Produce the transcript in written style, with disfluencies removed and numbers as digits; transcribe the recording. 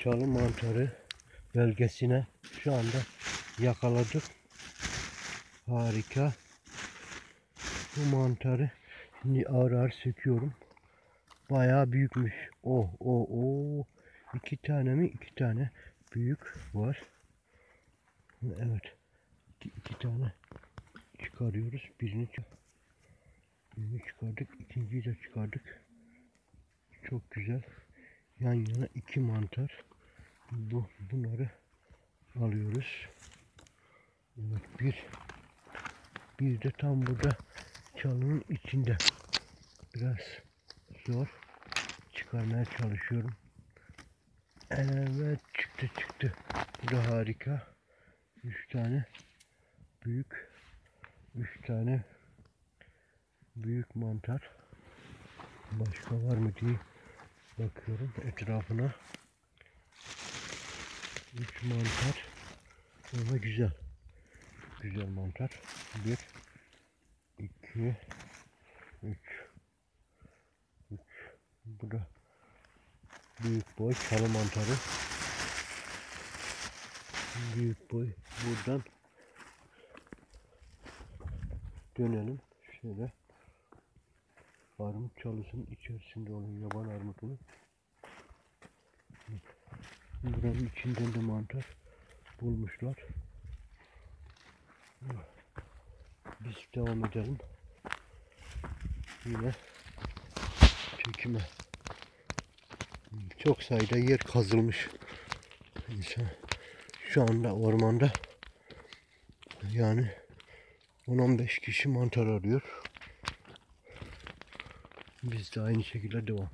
çalı mantarı bölgesine şu anda yakaladık. Harika. Bu mantarı şimdi ağır ağır söküyorum. Bayağı büyükmüş. Oh. İki tane mi? İki tane büyük var. Evet. İki tane çıkarıyoruz. Birini çıkardık. İkinciyi de çıkardık. Çok güzel. Yan yana iki mantar. Bunları alıyoruz. Evet, bir de tam burada çalının içinde. Biraz zor çıkarmaya çalışıyorum. Evet, çıktı. Bu da harika. 3 tane büyük mantar. Başka var mı diye bakıyorum etrafına. 3 mantar. Ama güzel. Güzel mantar. 1 2 3. Bu da büyük boy çalı mantarı. Büyük boy. Buradan dönelim. Şöyle. Armut çalısının içerisinde olan yaban armutunu. Buranın içinden de mantar bulmuşlar. Biz devam edelim. Yine çekime. Çok sayıda yer kazılmış. İnsan şu anda ormanda yani 10-15 kişi mantar arıyor. Biz de aynı şekilde devam.